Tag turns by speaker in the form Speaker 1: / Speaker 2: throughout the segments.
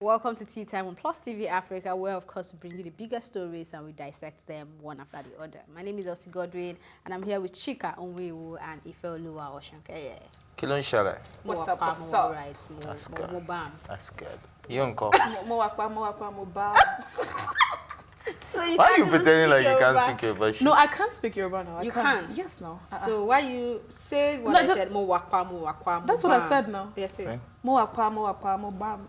Speaker 1: Welcome to Tea Time on Plus TV Africa, where of course we bring you the biggest stories and we dissect them one after the other. My name is Elsie Godwin and I'm here with Chika Onwewu and Ife Oluwa Oshunkeye.
Speaker 2: Kilon Shara.
Speaker 1: What's up? What's up? Right,
Speaker 2: That's good. That's good.
Speaker 1: You
Speaker 2: uncle.
Speaker 1: So
Speaker 2: why are you pretending like you can't speak Yoruba?
Speaker 3: No, I can't speak Yoruba now.
Speaker 1: You can't?
Speaker 3: Yes, no.
Speaker 1: So why you say what I said? Mo wakwa, mo wakwa, mo
Speaker 3: that's what I said now.
Speaker 1: Yes, it.
Speaker 3: Mo wakwa, mo bam.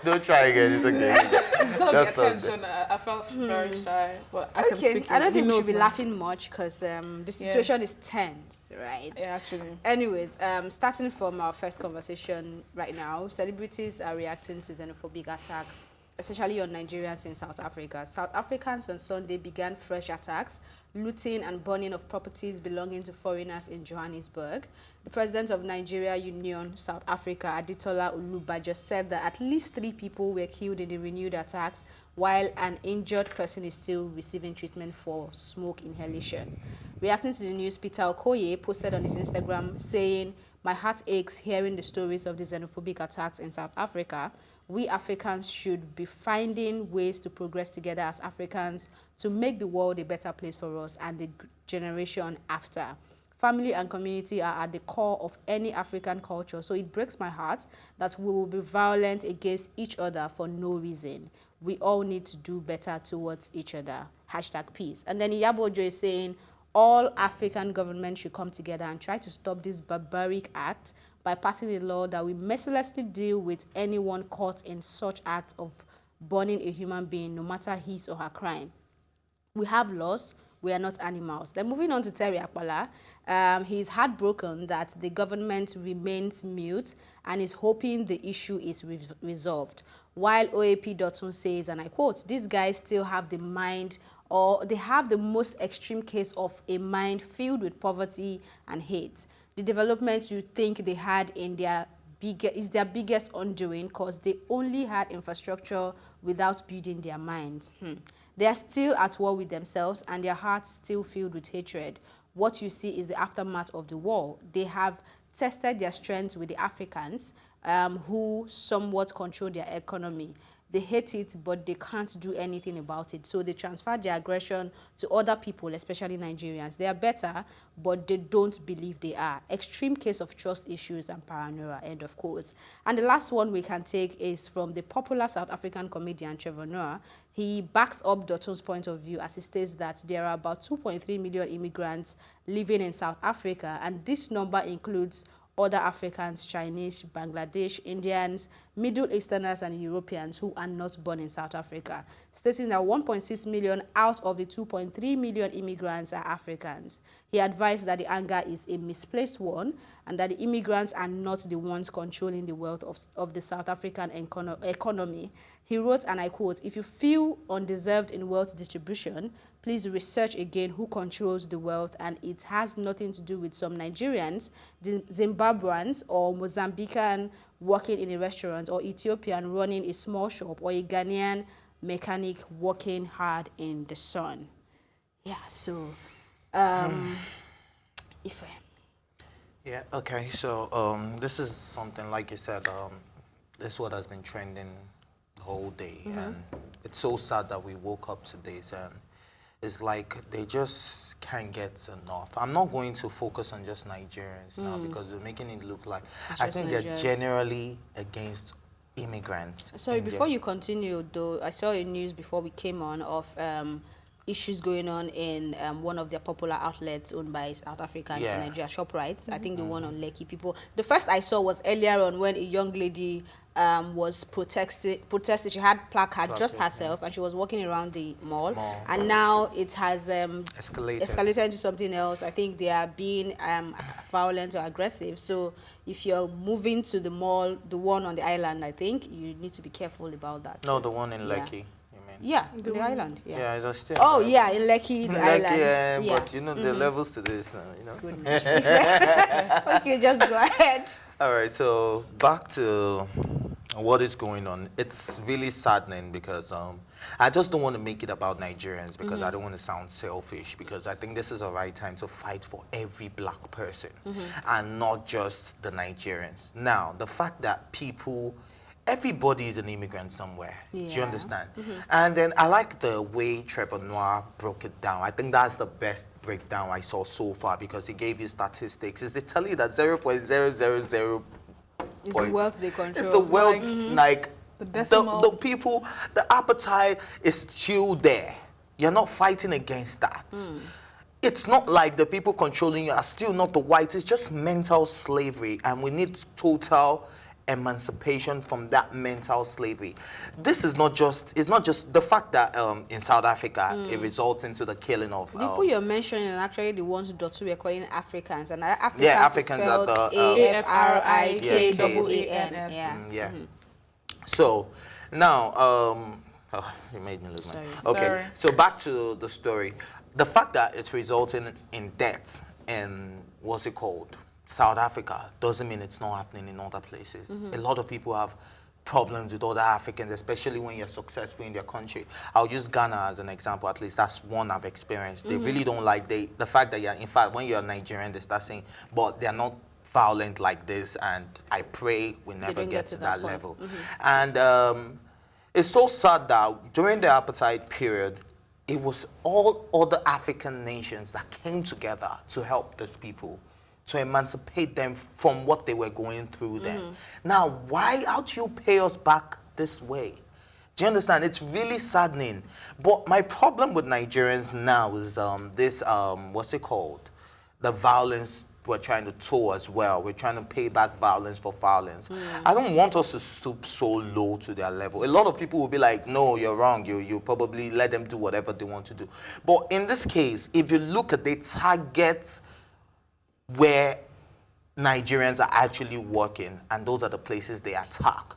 Speaker 2: Don't try again. It's okay.
Speaker 3: It's got the attention. I felt very shy, but I can speak.
Speaker 1: I don't think we should be laughing much because the situation is tense, right?
Speaker 3: Yeah, actually.
Speaker 1: Anyways, starting from our first conversation right now, celebrities are reacting to xenophobic attack, especially on Nigerians in South Africa. South Africans on Sunday began fresh attacks, looting and burning of properties belonging to foreigners in Johannesburg. The president of Nigeria Union South Africa, Aditola Olubajo, said that at least 3 people were killed in the renewed attacks, while an injured person is still receiving treatment for smoke inhalation. Reacting to the news, Peter Okoye posted on his Instagram saying, "My heart aches hearing the stories of the xenophobic attacks in South Africa. We Africans should be finding ways to progress together as Africans to make the world a better place for us and the generation after. Family and community are at the core of any African culture, so it breaks my heart that we will be violent against each other for no reason. We all need to do better towards each other. #peace." And then Iyabojo is saying, all African governments should come together and try to stop this barbaric act by passing a law that will mercilessly deal with anyone caught in such act of burning a human being, no matter his or her crime. We have laws. We are not animals. Then moving on to Terry Akpala, he's heartbroken that the government remains mute and is hoping the issue is resolved. While OAP Dotun says, and I quote, "These guys still have the mind, or they have the most extreme case of a mind filled with poverty and hate. The development you think they had in their is their biggest undoing because they only had infrastructure without building their minds. They are still at war with themselves and their hearts still filled with hatred. What you see is the aftermath of the war. They have tested their strength with the Africans who somewhat control their economy. They hate it, but they can't do anything about it. So they transfer their aggression to other people, especially Nigerians. They are better, but they don't believe they are. Extreme case of trust issues and paranoia," end of quote. And the last one we can take is from the popular South African comedian Trevor Noah. He backs up Dotun's point of view as he states that there are about 2.3 million immigrants living in South Africa, and this number includes other Africans, Chinese, Bangladesh, Indians, Middle Easterners, and Europeans who are not born in South Africa, stating that 1.6 million out of the 2.3 million immigrants are Africans. He advised that the anger is a misplaced one and that the immigrants are not the ones controlling the wealth of the South African economy. He wrote, and I quote, "If you feel undeserved in wealth distribution, please research again who controls the wealth, and it has nothing to do with some Nigerians, Zimbabweans, or Mozambican working in a restaurant, or Ethiopian running a small shop, or a Ghanaian mechanic working hard in the sun." Yeah, so, Ife.
Speaker 2: Yeah, okay. So this is something, like you said, this is what has been trending the whole day. And it's so sad that we woke up to this and it's like they just can't get enough. I'm not going to focus on just Nigerians now because we're making it look like I think they're generally against immigrants.
Speaker 1: Sorry, before you continue though, I saw a news before we came on of issues going on in one of their popular outlets owned by South Africans in Nigeria, ShopRite. I think the one on Lekki. People. The first I saw was earlier on when a young lady was protesting. She had placard just herself, and she was walking around the mall. And now it has escalated into something else. I think they are being violent or aggressive. So if you're moving to the mall, the one on the island, I think you need to be careful about that.
Speaker 2: No, the one in Lekki.
Speaker 1: Yeah, the island.
Speaker 2: Yeah, it's a still.
Speaker 1: Oh, yeah, in Lekki, the island.
Speaker 2: Yeah, but you know, the levels to this, you know.
Speaker 1: Goodness. Okay, just go ahead.
Speaker 2: All right, so back to what is going on. It's really saddening because I just don't want to make it about Nigerians because I don't want to sound selfish, because I think this is the right time to fight for every black person and not just the Nigerians. Now, the fact that everybody is an immigrant somewhere. Do you understand? And then I like the way Trevor Noah broke it down. I think that's the best breakdown I saw so far, because he gave you statistics. Is it tell you that 0.000
Speaker 1: It's the wealth they control.
Speaker 2: It's the wealth, like
Speaker 3: the
Speaker 2: people, the appetite is still there. You're not fighting against that. It's not like the people controlling you are still not the whites. It's just mental slavery, and we need total emancipation from that mental slavery. This is not just, it's not just the fact that in South Africa it results into the killing of
Speaker 1: the people you're mentioning are actually the ones who we're calling Africans, and Africans,
Speaker 2: Africans are the
Speaker 1: AFRIKANN.
Speaker 2: So now you made me lose my okay.
Speaker 3: Sorry.
Speaker 2: So back to the story. The fact that it's resulting in deaths in what's it called, South Africa, doesn't mean it's not happening in other places. A lot of people have problems with other Africans, especially when you're successful in their country. I'll use Ghana as an example. At least that's one I've experienced. They really don't like the fact that in fact, when you're Nigerian, they start saying, but they're not violent like this, and I pray we never get to that level. And it's so sad that during the apartheid period, it was all other African nations that came together to help these people, to emancipate them from what they were going through then. Now, how do you pay us back this way? Do you understand? It's really saddening. But my problem with Nigerians now is this, what's it called? The violence we're trying to toll as well. We're trying to pay back violence for violence. I don't want us to stoop so low to their level. A lot of people will be like, no, you're wrong. You probably let them do whatever they want to do. But in this case, if you look at the targets where Nigerians are actually working, and those are the places they attack.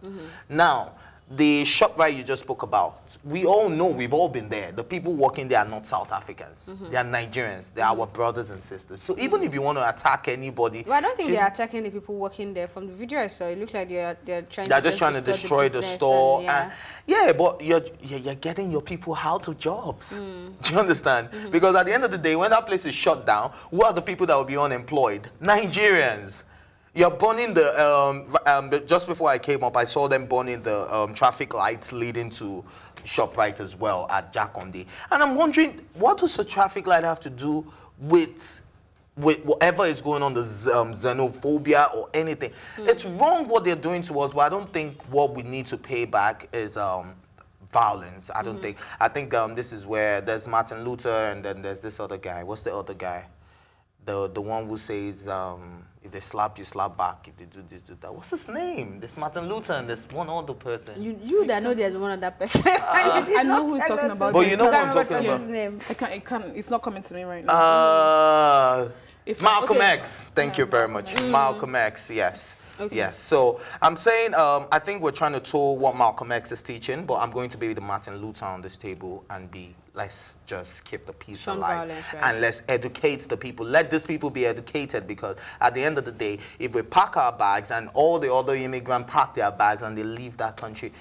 Speaker 2: Now, the ShopRite you just spoke about, we all know, we've all been there. The people working there are not South Africans. They are Nigerians. They are our brothers and sisters. So even if you want to attack anybody...
Speaker 1: Well, I don't think they're attacking the people working there. From the video I saw, it looks like they're trying
Speaker 2: they're just trying to destroy the store. Yeah, but you're getting your people out of jobs. Do you understand? Because at the end of the day, when that place is shut down, who are the people that will be unemployed? Nigerians. You're burning the, just before I came up, I saw them burning the traffic lights leading to ShopRite as well at Jakonde. And I'm wondering, what does the traffic light have to do with whatever is going on, the xenophobia or anything? It's wrong what they're doing to us, but I don't think what we need to pay back is violence. I don't think. I think this is where there's Martin Luther, and then there's this other guy. What's the other guy? The one who says, if they slap you, slap back. If they do this, do that. What's his name? There's Martin Luther and there's one other person.
Speaker 1: You that know there's one other person.
Speaker 3: I know who he's talking about.
Speaker 2: But you know what I'm talking about.
Speaker 1: His name.
Speaker 3: It's not coming to me right now.
Speaker 2: Malcolm X. Thank you very much. Malcolm X, yes.
Speaker 1: Okay.
Speaker 2: Yes. So I'm saying, I think we're trying to toll what Malcolm X is teaching, but I'm going to be the Martin Luther on this table and let's just keep the peace alive.
Speaker 1: Violence, right.
Speaker 2: And let's educate the people. Let these people be educated, because at the end of the day, if we pack our bags and all the other immigrants pack their bags and they leave that country,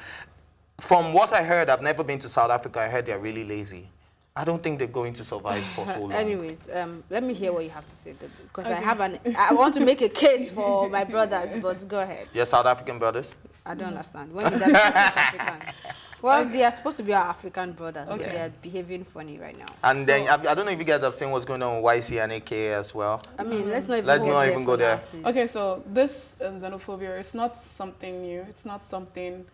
Speaker 2: from what I heard, I've never been to South Africa, I heard they're really lazy. I don't think they're going to survive for so long.
Speaker 1: Anyways, let me hear what you have to say, because I want to make a case for my brothers, but go ahead.
Speaker 2: Your South African brothers?
Speaker 1: I don't understand. When did that African? Well, they are supposed to be our African brothers. Okay. They are behaving funny right now.
Speaker 2: And then, I don't know if you guys have seen what's going on with YC and AK as well.
Speaker 1: I mean, let's not even
Speaker 2: go there.
Speaker 3: Okay, so this xenophobia is not something new. It's not something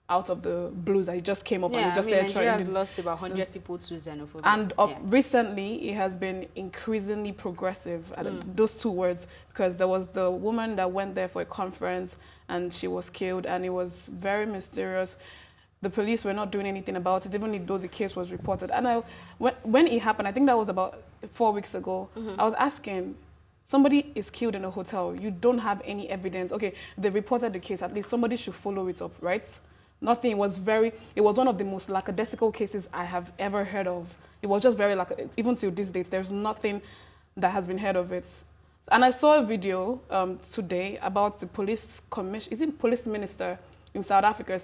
Speaker 3: out of the blues that it just came up and it's just there trending.
Speaker 1: Nigeria has lost about 100 people to xenophobia.
Speaker 3: And recently, it has been increasingly progressive, those two words, because there was the woman that went there for a conference and she was killed, and it was very mysterious. The police were not doing anything about it, even though the case was reported. And when it happened, I think that was about 4 weeks ago, I was asking, somebody is killed in a hotel, you don't have any evidence. Okay, they reported the case, at least somebody should follow it up, right? Nothing. It was one of the most lackadaisical cases I have ever heard of. It was just very even till these days, there's nothing that has been heard of it. And I saw a video today about the police minister in South Africa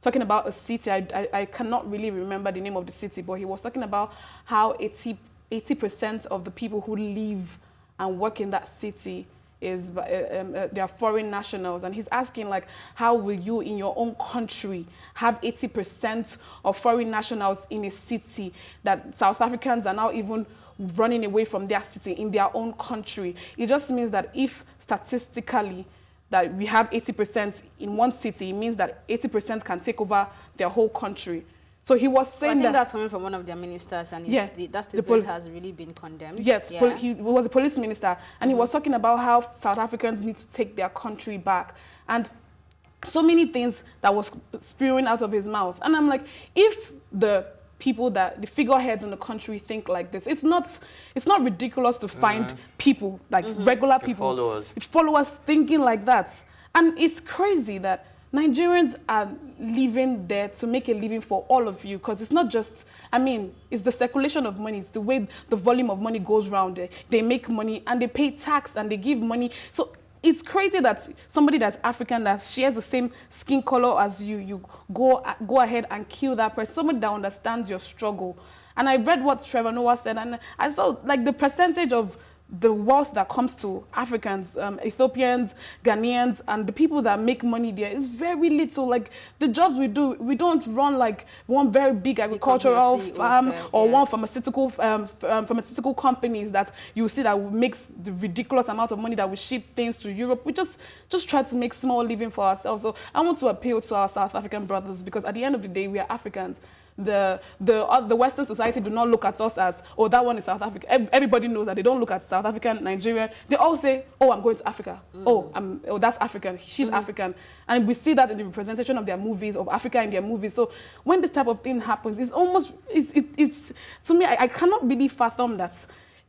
Speaker 3: talking about a city. I cannot really remember the name of the city, but he was talking about how 80% of the people who live and work in that city is they are foreign nationals, and he's asking, like, how will you in your own country have 80% of foreign nationals in a city that South Africans are now even running away from their city in their own country? It just means that if statistically that we have 80% in one city, it means that 80% can take over their whole country. So he was saying
Speaker 1: I think that's coming from one of their ministers, and that statement has really been condemned.
Speaker 3: Yes, he was a police minister, and he was talking about how South Africans need to take their country back, and so many things that was spewing out of his mouth. And I'm like, if the figureheads in the country think like this, it's not ridiculous to find people, like regular people, followers thinking like that. And it's crazy that Nigerians are living there to make a living for all of you, because it's not just, it's the circulation of money, it's the way the volume of money goes around there. They make money and they pay tax and they give money. So it's crazy that somebody that's African, that shares the same skin color as you go ahead and kill that person, somebody that understands your struggle. And I read what Trevor Noah said, and I saw, like, the percentage of the wealth that comes to Africans, Ethiopians, Ghanaians, and the people that make money there is very little. Like, the jobs we do, we don't run like one very big agricultural farm or one pharmaceutical companies that you see that makes the ridiculous amount of money that we ship things to Europe. We just try to make small living for ourselves. So I want to appeal to our South African brothers, because at the end of the day, we are Africans. The Western society do not look at us as, oh, that one is South Africa. Everybody knows that. They don't look at South African, Nigerian. They all say, oh, I'm going to Africa. Oh, that's African. She's African. And we see that in the representation of their movies, of Africa in their movies. So when this type of thing happens, it's almost, it's to me, I cannot really fathom that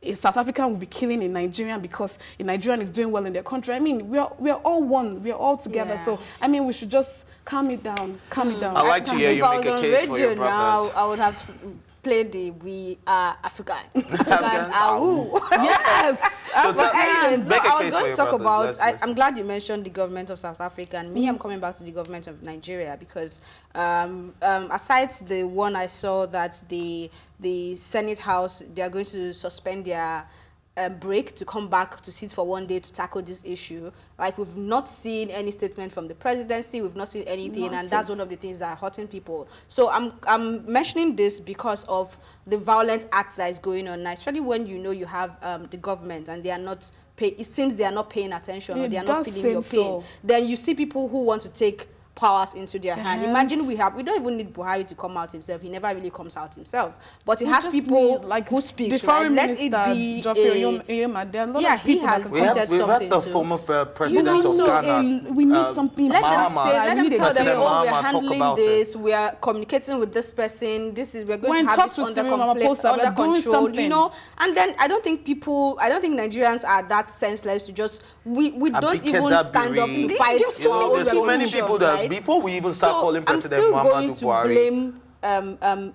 Speaker 3: a South African will be killing a Nigerian because a Nigerian is doing well in their country. We are all one. We are all together. Yeah. So, we should just calm it down. Calm it down.
Speaker 2: I'd like to hear you make a case for your brothers.
Speaker 1: Now, I would have played the "We Are African." Africans are who?
Speaker 3: Yes.
Speaker 2: So anyways,
Speaker 1: I was going to talk about. I'm glad you mentioned the government of South Africa. And I'm coming back to the government of Nigeria, because aside the one I saw that the Senate House, they are going to suspend their break to come back to sit for one day to tackle this issue. Like, we've not seen any statement from the presidency, we've not seen anything, and that's one of the things that are hurting people. So I'm mentioning this because of the violent act that is going on now, especially when you have the government and they are not it seems they are not paying attention, or they are not feeling your pain. Then you see people who want to take powers into their hand. Imagine we don't even need Buhari to come out himself. He never really comes out himself. But he has people who speak, right? Let it be he has tweeted something.
Speaker 2: We've had the former president of Ghana.
Speaker 3: We need something.
Speaker 1: Let them tell them, oh, we're handling this, we are communicating with this person, we're going to have this under control, And then I don't think Nigerians are that senseless to just, we don't even stand up to fight.
Speaker 2: There's so many people that, before we even start calling President Muhammadu Buhari,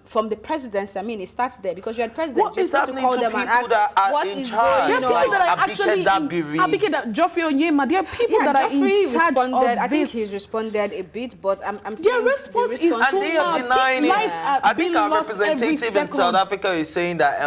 Speaker 1: from the presidency, it starts there, because you had president.
Speaker 2: What is happening to people that are in charge?
Speaker 3: Like Abike Geoffrey Onyema, there are people that are in charge of this.
Speaker 1: I think he's responded a bit, but I'm saying
Speaker 3: their response is
Speaker 2: and they are denying it. I think our representative in South Africa is saying that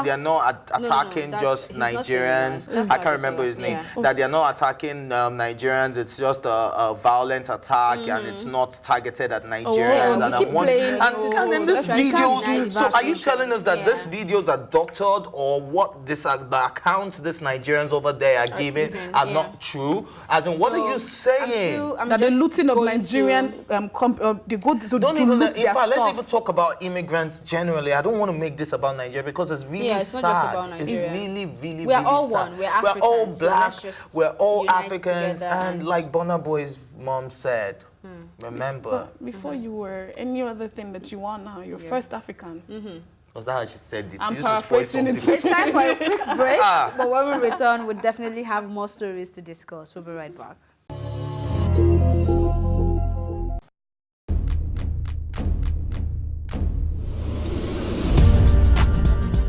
Speaker 2: they are not attacking just Nigerians. I can't remember his name. That they are not attacking Nigerians. It's just a violent attack, and it's not targeted at Nigerians. And I'm wondering. And then this videos, so are you telling us that these videos are doctored, or what the accounts these Nigerians over there are giving are not true? As in, what are you saying?
Speaker 3: That the looting of Nigerian, they go to
Speaker 2: don't even, in fact, let's even talk about immigrants generally. I don't want to make this about Nigeria, because it's really sad. It's really, really,
Speaker 1: we're all
Speaker 2: sad.
Speaker 1: One. We're Africans,
Speaker 2: all black, we're all Africans,
Speaker 1: together.
Speaker 2: and like Burna Boy's mom said, remember.
Speaker 3: Before you were any other thing that you are now, you're first African.
Speaker 2: Was that how she said it?
Speaker 3: I'm
Speaker 2: she used to spoil something.
Speaker 1: It's time for a quick break, but when we return, we'll definitely have more stories to discuss. We'll be right back.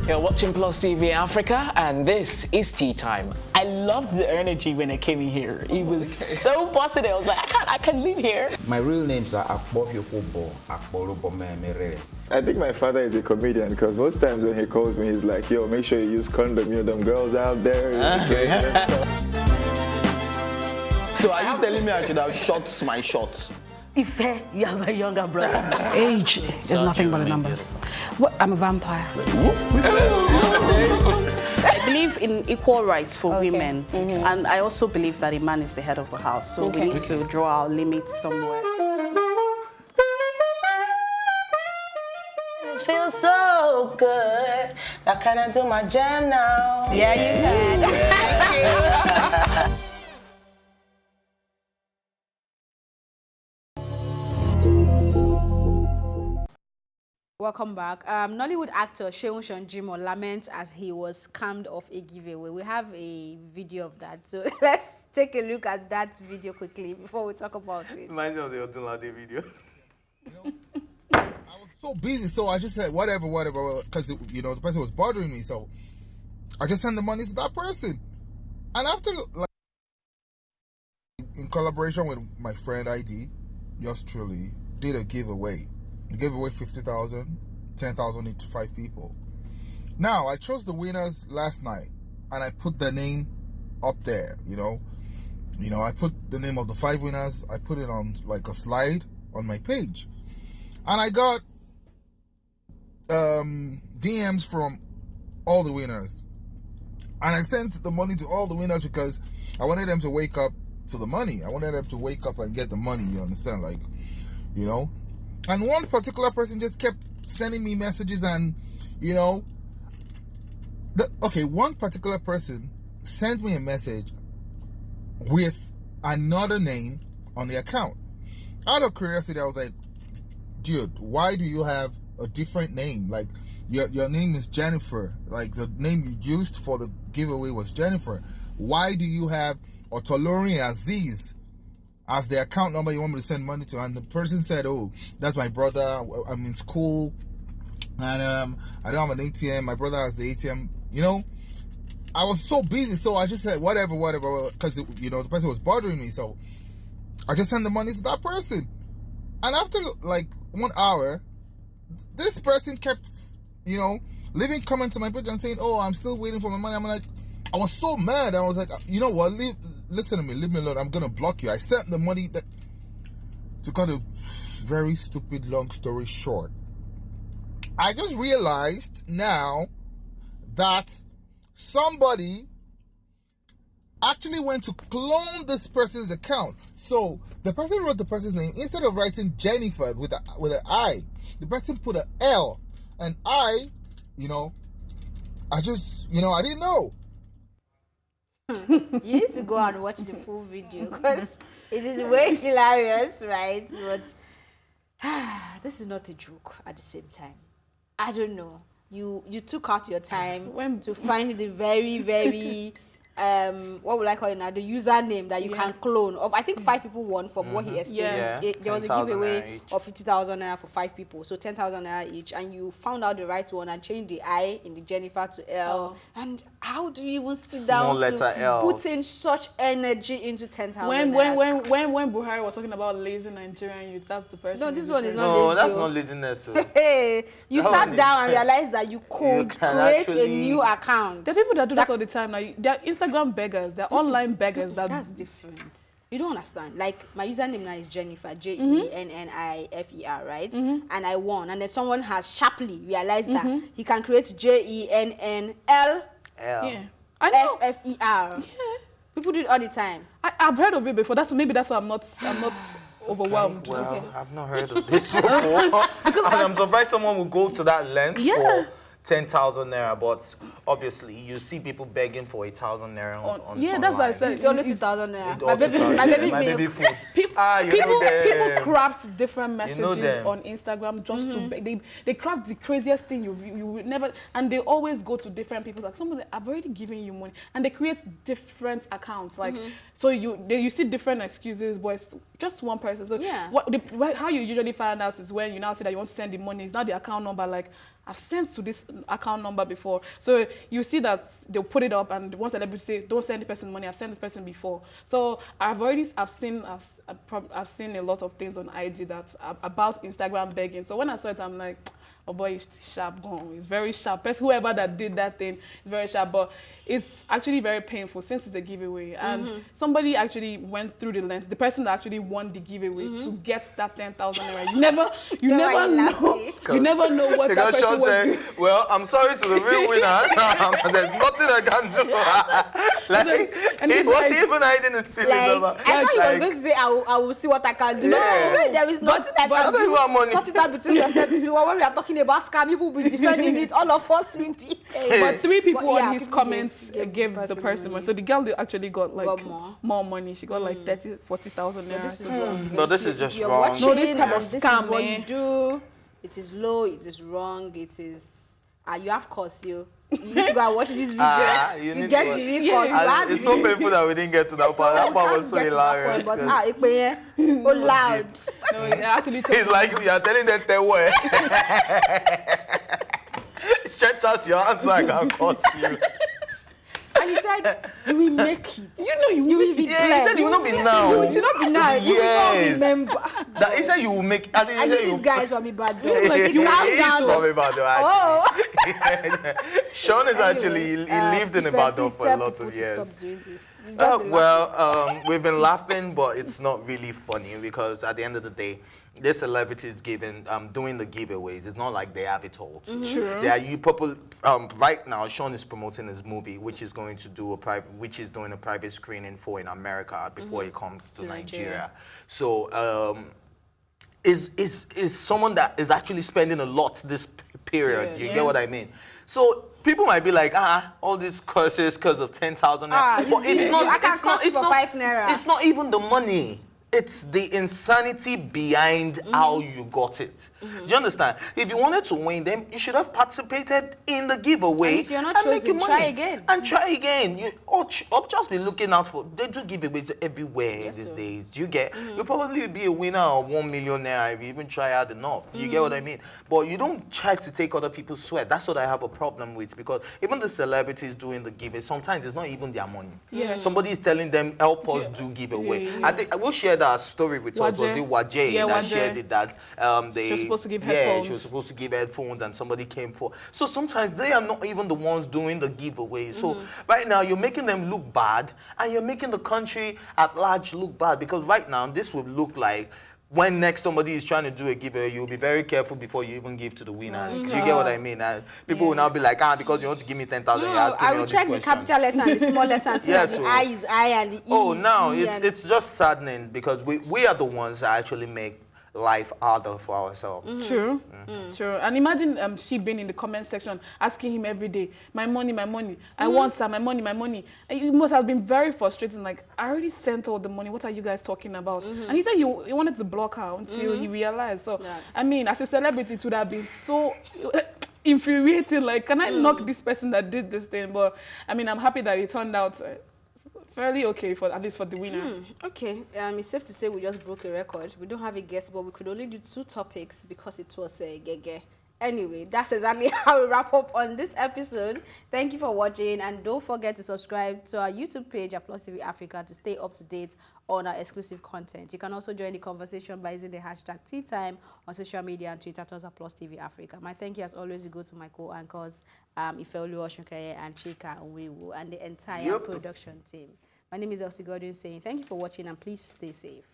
Speaker 4: You're watching Plus TV Africa, and this is Tea Time.
Speaker 5: I loved the energy when I came in here. It was so positive. I was like, I can live here.
Speaker 6: My real names are Akbofiofobo, Akborobomemere.
Speaker 7: I think my father is a comedian because most times when he calls me, he's like, yo, make sure you use condom, you know, them girls out there.
Speaker 8: So are you telling me I should have shot my shots?
Speaker 5: Ife, you have a younger brother.
Speaker 1: Age is nothing but a number. What? I'm a vampire.
Speaker 9: I believe in equal rights for women, and I also believe that a man is the head of the house, so we need to draw our limits somewhere.
Speaker 5: Feels so good. Now can I do my jam now?
Speaker 1: Yeah, you can. Welcome back. Nollywood actor Seun Shanjimo laments as he was scammed off a giveaway. We have a video of that, so let's take a look at that video quickly before we talk about it.
Speaker 2: Reminds me of the Odunlade video.
Speaker 10: I was so busy, so I just said whatever, because you know the person was bothering me, so I just sent the money to that person. And after, like, in collaboration with my friend ID, yours truly, did a giveaway. I gave away 50,000, 10,000 each to 5 people. Now I chose the winners last night, and I put their name up there. You know, I put the name of the 5 winners. I put it on like a slide on my page, and I got DMs from all the winners, and I sent the money to all the winners because I wanted them to wake up to the money. I wanted them to wake up and get the money. You understand, like, you know. And one particular person just kept sending me messages, and, you know, one particular person sent me a message with another name on the account. Out of curiosity, I was like, dude, why do you have a different name? Like, your name is Jennifer. Like, the name you used for the giveaway was Jennifer. Why do you have Otolori Aziz as the account number you want me to send money to? And the person said, oh, that's my brother, I'm in school, and I don't have an ATM, my brother has the ATM. You know, I was so busy, so I just said whatever, because, you know, the person was bothering me, so I just sent the money to that person. And after like 1 hour, this person kept, you know, leaving comments on my page and saying, oh, I'm still waiting for my money. I'm like, I was so mad. I was like, you know what, listen to me, leave me alone. I'm gonna block you. I sent the money. To cut a very stupid long story short, I just realized now that somebody actually went to clone this person's account. So the person wrote the person's name, instead of writing Jennifer with an I, the person put an L, and I, you know, I didn't know.
Speaker 1: You need to go and watch the full video because it is way hilarious, right? But this is not a joke at the same time. I don't know. You took out your time to find the very, very what would I call it now? The username that you can clone. Of I think 5 people won from what he explained. There was a giveaway of 50,000 naira for 5 people, so 10,000 naira each, and you found out the right one and changed the I in the Jennifer to L. And how do you even sit down to put in such energy into 10,000?
Speaker 3: When Buhari was talking about lazy Nigerian youth, that's the person.
Speaker 1: No, this one is not
Speaker 2: lazy.
Speaker 1: lazy.
Speaker 2: No, that's not laziness.
Speaker 1: Hey, you sat down and realized that you could create a new account.
Speaker 3: There's people that do that all the time now. They're Instagram beggars, they're online beggars.
Speaker 1: That's different. You don't understand. Like, my username now is Jennifer, Jennifer, right? And I won. And then someone has sharply realized that he can create Jennl Ffer. Yeah. People do it all the time.
Speaker 3: I've heard of it before. Maybe that's why I'm not overwhelmed.
Speaker 2: Well, I've not heard of this before. And I'm surprised someone would go to that length for 10,000 naira, but obviously you see people begging for 1,000 naira on
Speaker 3: that's what I said.
Speaker 1: It's only 2,000 naira. My baby
Speaker 2: food.
Speaker 3: People craft different messages
Speaker 2: them.
Speaker 3: on Instagram just to they craft the craziest thing you would never, and they always go to different people. Like somebody, I've already given you money, and they create different accounts. Like so you see different excuses, but it's just one person. So how you usually find out is when you now say that you want to send the money. It's not the account number. Like I've sent to this account number before. So you see that they'll put it up, and one celebrity say, don't send the person money, I've sent this person before. So I've seen a lot of things on IG that about Instagram begging. So when I saw it, I'm like, oh boy, it's sharp gone. It's very sharp. Whoever that did that thing is very sharp. But it's actually very painful since it's a giveaway. And somebody actually went through the lens. The person that actually won the giveaway to get that 10,000 naira. You never know. You never know what that person was doing.
Speaker 2: Well, I'm sorry to the real winner. There's nothing I can do. He wasn't even hiding his feelings.
Speaker 1: I thought he was going to say, I will see what I can do. Yeah. There is nothing I can do.
Speaker 2: You want money.
Speaker 1: Sort it out between yourself. This is when we are talking about scam, people will be defending it. All of us will be.
Speaker 3: But 3 people on his comments gave the person money. So the girl actually got like more money. She got like 30,000-40,000 naira.
Speaker 2: No, this is just wrong.
Speaker 3: No, this kind of scam.
Speaker 1: This is what you do. It is low. It is wrong. It is. You have course you. You need to go and watch this video to get the real course.
Speaker 2: It's so painful that we didn't get to that part. That part was so hilarious.
Speaker 1: But loud.
Speaker 3: No, actually.
Speaker 2: It's like you are telling them where. Stretch out your hand so I can curse you.
Speaker 1: And he said, you will make it.
Speaker 3: You will be
Speaker 2: he said you will not be now.
Speaker 1: You will not be now. You will not remember.
Speaker 2: He said you will make.
Speaker 1: I think these guys will be bad though. Like,
Speaker 2: you
Speaker 1: calm down.
Speaker 2: He's not bad though. Sean is actually, he lived in Ibadan for a lot of years. We've been laughing, but it's not really funny because at the end of the day, this celebrity is doing the giveaways. It's not like they have it all. Right now, Sean is promoting his movie, which is going to do doing a private screening for in America before it comes to Nigeria. So is someone that is actually spending a lot this period. You get what I mean? So people might be like, all these curses because of 10,000 naira. But it's not even the money. It's the insanity behind how you got it. Do you understand? If you wanted to win them, you should have participated in the giveaway.
Speaker 1: And if you're not chosen, try again.
Speaker 2: And try again. Or just be looking out for. They do giveaways everywhere these days. Do you get? You'll probably be a winner of 1 million naira if you even try hard enough. You get what I mean? But you don't try to take other people's sweat. That's what I have a problem with, because even the celebrities doing the giveaway, sometimes it's not even their money. Somebody is telling them, help us do giveaway. I think I will share that story with us. Was it Wajay that shared it that
Speaker 3: she was supposed to give headphones.
Speaker 2: She was supposed to give headphones and somebody came for. So sometimes they are not even the ones doing the giveaway. So right now you're making them look bad, and you're making the country at large look bad, because right now this would look like when next somebody is trying to do a giveaway, you'll be very careful before you even give to the winners. Do you get what I mean? People will now be like, because you want to give me 10,000, you're asking me all these questions.
Speaker 1: I will check the capital letter and the small letter and see that the I is I and the E is E.
Speaker 2: It's just saddening, because we are the ones that actually make life harder for ourselves.
Speaker 3: True. True. And imagine she being in the comment section asking him every day, my money, I want some, my money. And it must have been very frustrating. Like, I already sent all the money. What are you guys talking about? And he said he wanted to block her until he realized. So, I mean, as a celebrity, it would have been so infuriating. Like, can I knock this person that did this thing? But, I mean, I'm happy that it turned out fairly okay, at least for the winner.
Speaker 1: Okay, it's safe to say we just broke a record. We don't have a guest, but we could only do 2 topics because it was a gege. Anyway, that's exactly how we wrap up on this episode. Thank you for watching, and don't forget to subscribe to our YouTube page at Plus TV Africa to stay up to date on our exclusive content. You can also join the conversation by using the hashtag #TeaTime on social media and Twitter at Plus TV Africa. My thank you as always go to my co-anchors, Ifeolu Oshunkeye and Chika Onwewu, and the entire production team. My name is Elsie Gordon saying thank you for watching, and please stay safe.